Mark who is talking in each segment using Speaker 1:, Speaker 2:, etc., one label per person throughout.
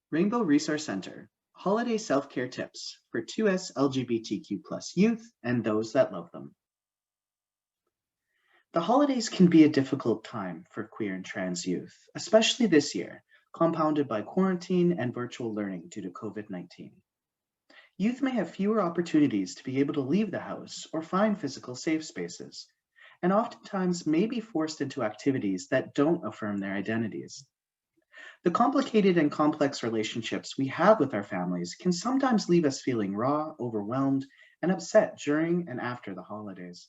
Speaker 1: Rainbow Resource Center, holiday self-care tips for 2S LGBTQ+ youth and those that love them. The holidays can be a difficult time for queer and trans youth, especially this year, compounded by quarantine and virtual learning due to COVID-19. Youth may have fewer opportunities to be able to leave the house or find physical safe spaces, and oftentimes may be forced into activities that don't affirm their identities. The complicated and complex relationships we have with our families can sometimes leave us feeling raw, overwhelmed, and upset during and after the holidays.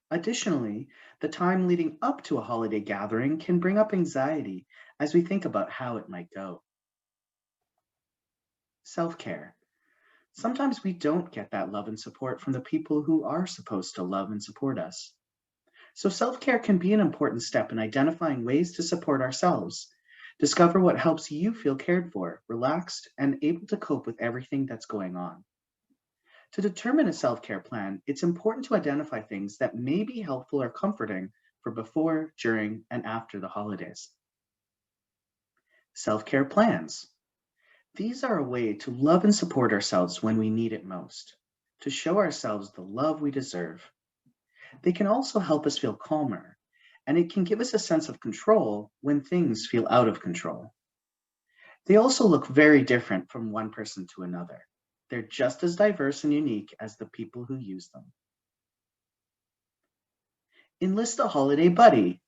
Speaker 1: Additionally, the time leading up to a holiday gathering can bring up anxiety as we think about how it might go. Self-care. Sometimes we don't get that love and support from the people who are supposed to love and support us. So self-care can be an important step in identifying ways to support ourselves. Discover what helps you feel cared for, relaxed, and able to cope with everything that's going on. To determine a self-care plan, it's important to identify things that may be helpful or comforting for before, during, and after the holidays. Self-care plans. These are a way to love and support ourselves when we need it most, to show ourselves the love we deserve. They can also help us feel calmer, and it can give us a sense of control when things feel out of control. They also look very different from one person to another. They're just as diverse and unique as the people who use them. Enlist a holiday buddy,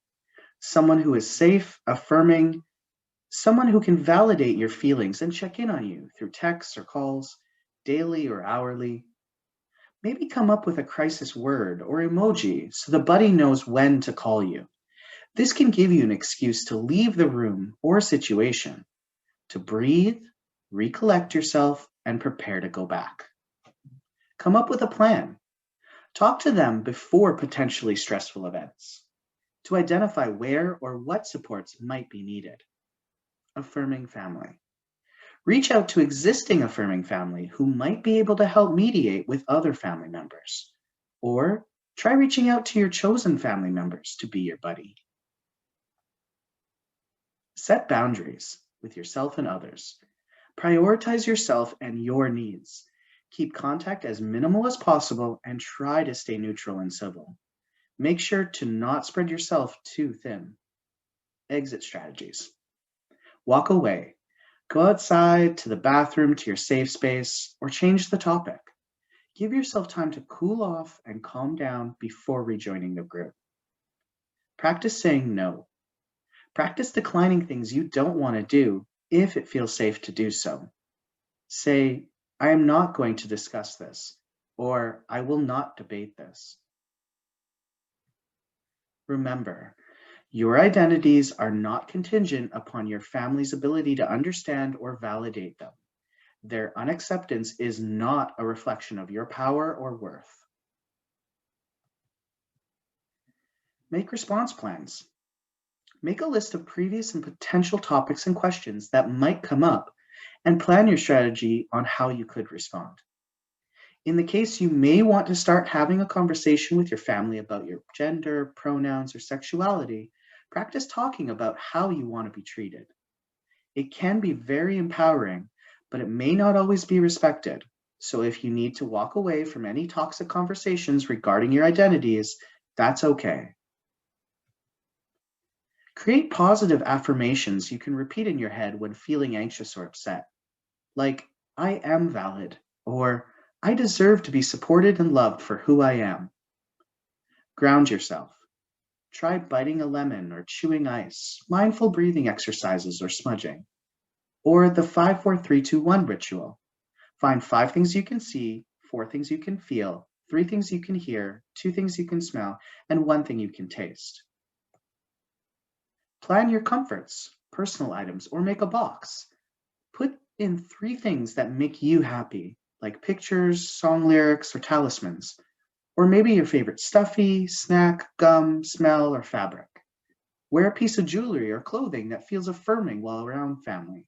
Speaker 1: someone who is safe, affirming, someone who can validate your feelings and check in on you through texts or calls, daily or hourly. Maybe come up with a crisis word or emoji so the buddy knows when to call you. This can give you an excuse to leave the room or situation, to breathe, recollect yourself, and prepare to go back. Come up with a plan. Talk to them before potentially stressful events to identify where or what supports might be needed. Affirming family. Reach out to existing affirming family who might be able to help mediate with other family members. Or try reaching out to your chosen family members to be your buddy. Set boundaries with yourself and others. Prioritize yourself and your needs. Keep contact as minimal as possible and try to stay neutral and civil. Make sure to not spread yourself too thin. Exit strategies. Walk away. Go outside, to the bathroom, to your safe space, or change the topic. Give yourself time to cool off and calm down before rejoining the group. Practice saying no. Practice declining things you don't want to do if it feels safe to do so. Say, I am not going to discuss this, or I will not debate this. Remember, your identities are not contingent upon your family's ability to understand or validate them. Their unacceptance is not a reflection of your power or worth. Make response plans. Make a list of previous and potential topics and questions that might come up and plan your strategy on how you could respond. In the case you may want to start having a conversation with your family about your gender, pronouns, or sexuality, practice talking about how you want to be treated. It can be very empowering, but it may not always be respected. So if you need to walk away from any toxic conversations regarding your identities, that's okay. Create positive affirmations you can repeat in your head when feeling anxious or upset, like, I am valid, or I deserve to be supported and loved for who I am. Ground yourself. Try biting a lemon or chewing ice, mindful breathing exercises or smudging, or the 5-4-3-2-1 ritual. Find 5 things you can see, 4 things you can feel, 3 things you can hear, 2 things you can smell, and 1 thing you can taste. Plan your comforts, personal items, or make a box. Put in 3 things that make you happy, like pictures, song lyrics, or talismans, or maybe your favorite stuffy, snack, gum, smell, or fabric. Wear a piece of jewelry or clothing that feels affirming while around family,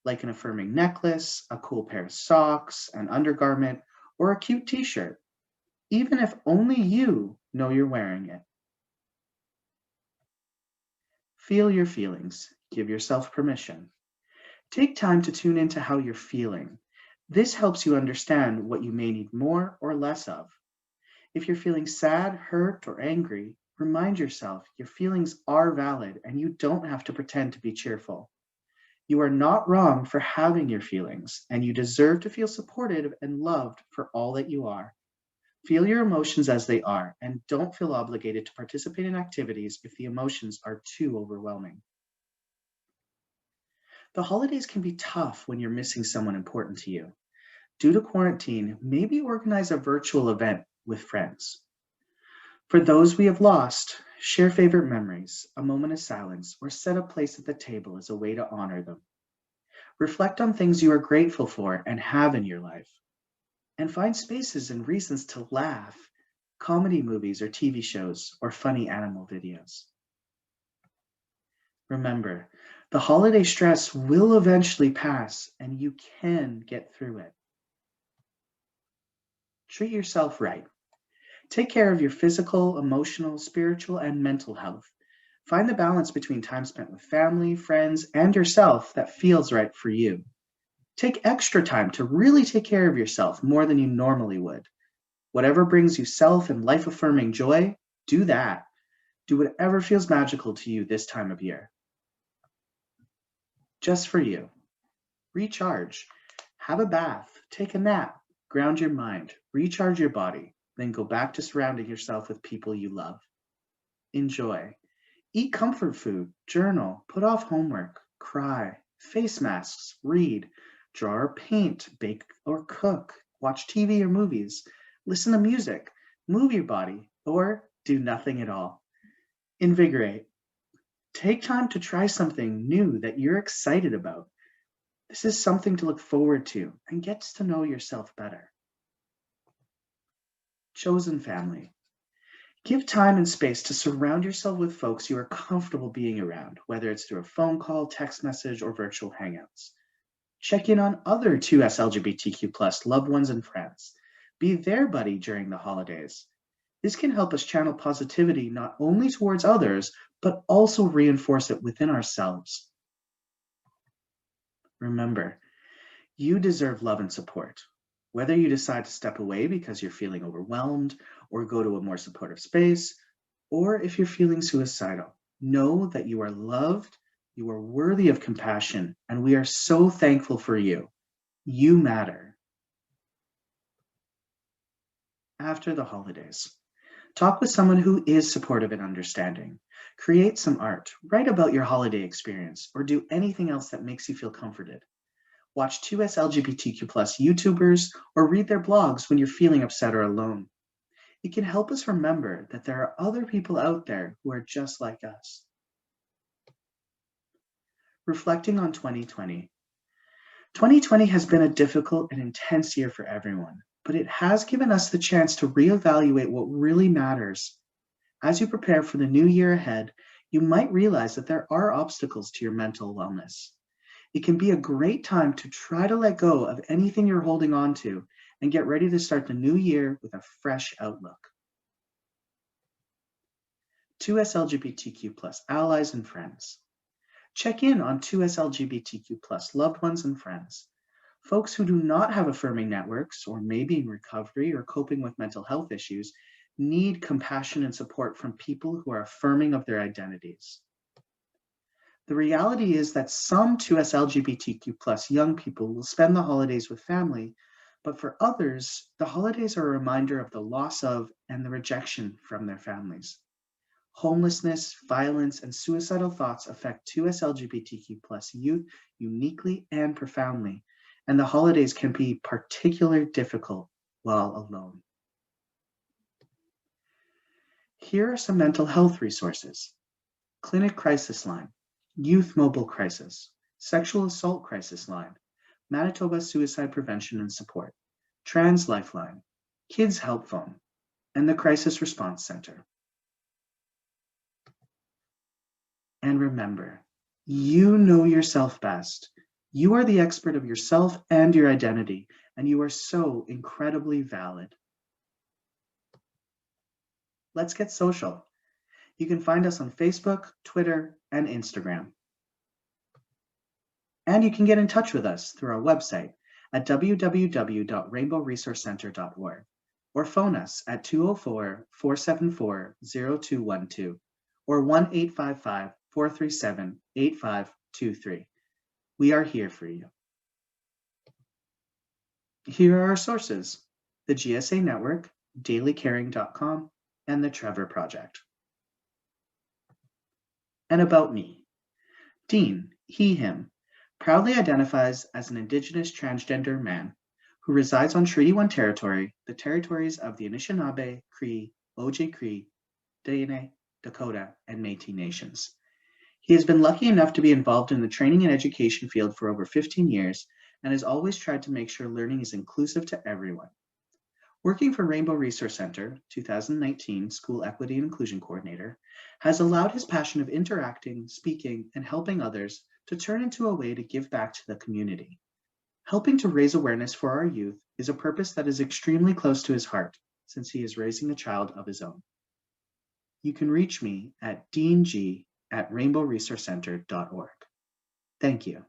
Speaker 1: like an affirming necklace, a cool pair of socks, an undergarment, or a cute t-shirt, even if only you know you're wearing it. Feel your feelings. Give yourself permission. Take time to tune into how you're feeling. This helps you understand what you may need more or less of. If you're feeling sad, hurt, or angry, remind yourself your feelings are valid and you don't have to pretend to be cheerful. You are not wrong for having your feelings, and you deserve to feel supported and loved for all that you are. Feel your emotions as they are, and don't feel obligated to participate in activities if the emotions are too overwhelming. The holidays can be tough when you're missing someone important to you. Due to quarantine, maybe organize a virtual event with friends. For those we have lost, share favorite memories, a moment of silence, or set a place at the table as a way to honor them. Reflect on things you are grateful for and have in your life, and find spaces and reasons to laugh, comedy movies or TV shows, or funny animal videos. Remember, the holiday stress will eventually pass and you can get through it. Treat yourself right. Take care of your physical, emotional, spiritual, and mental health. Find the balance between time spent with family, friends, and yourself that feels right for you. Take extra time to really take care of yourself more than you normally would. Whatever brings you self and life affirming joy, do that. Do whatever feels magical to you this time of year. Just for you. Recharge. Have a bath. Take a nap. Ground your mind. Recharge your body. Then go back to surrounding yourself with people you love. Enjoy. Eat comfort food. Journal. Put off homework. Cry. Face masks. Read. Draw or paint. Bake or cook. Watch TV or movies. Listen to music. Move your body. Or do nothing at all. Invigorate. Take time to try something new that you're excited about. This is something to look forward to and gets to know yourself better. Chosen family. Give time and space to surround yourself with folks you are comfortable being around, whether it's through a phone call, text message, or virtual hangouts. Check in on other 2S LGBTQ plus loved ones and friends. Be their buddy during the holidays. This can help us channel positivity not only towards others, but also reinforce it within ourselves. Remember, you deserve love and support. Whether you decide to step away because you're feeling overwhelmed or go to a more supportive space, or if you're feeling suicidal, know that you are loved, you are worthy of compassion, and we are so thankful for you. You matter. After the holidays, talk with someone who is supportive and understanding. Create some art, write about your holiday experience, or do anything else that makes you feel comforted. Watch 2S LGBTQ plus YouTubers or read their blogs when you're feeling upset or alone. It can help us remember that there are other people out there who are just like us. Reflecting on 2020. 2020 has been a difficult and intense year for everyone, but it has given us the chance to reevaluate what really matters. As you prepare for the new year ahead, you might realize that there are obstacles to your mental wellness. It can be a great time to try to let go of anything you're holding on to and get ready to start the new year with a fresh outlook. 2S LGBTQ plus allies and friends. Check in on 2S LGBTQ plus loved ones and friends. Folks who do not have affirming networks or may be in recovery or coping with mental health issues need compassion and support from people who are affirming of their identities. The reality is that some 2S LGBTQ plus young people will spend the holidays with family, but for others, the holidays are a reminder of the loss of and the rejection from their families. Homelessness, violence, and suicidal thoughts affect 2S LGBTQ plus youth uniquely and profoundly, and the holidays can be particularly difficult while alone. Here are some mental health resources. Clinic Crisis Line, Youth Mobile Crisis, Sexual Assault Crisis Line, Manitoba Suicide Prevention and Support, Trans Lifeline, Kids Help Phone, and the Crisis Response Center. And remember, you know yourself best. You are the expert of yourself and your identity, and you are so incredibly valid. Let's get social. You can find us on Facebook, Twitter, and Instagram. And you can get in touch with us through our website at www.rainbowresourcecenter.org or phone us at 204-474-0212 or 1-855-437-8523. We are here for you. Here are our sources: the GSA Network, dailycaring.com, and the Trevor Project. And about me. Dene, he, him, proudly identifies as an Indigenous transgender man who resides on Treaty 1 territory, the territories of the Anishinaabe, Cree, Ojibwe, Dene, Dakota, and Métis nations. He has been lucky enough to be involved in the training and education field for over 15 years and has always tried to make sure learning is inclusive to everyone. Working for Rainbow Resource Center, 2019 School Equity and Inclusion Coordinator, has allowed his passion of interacting, speaking, and helping others to turn into a way to give back to the community. Helping to raise awareness for our youth is a purpose that is extremely close to his heart, since he is raising a child of his own. You can reach me at deng@rainbowresourcecenter.org. Thank you.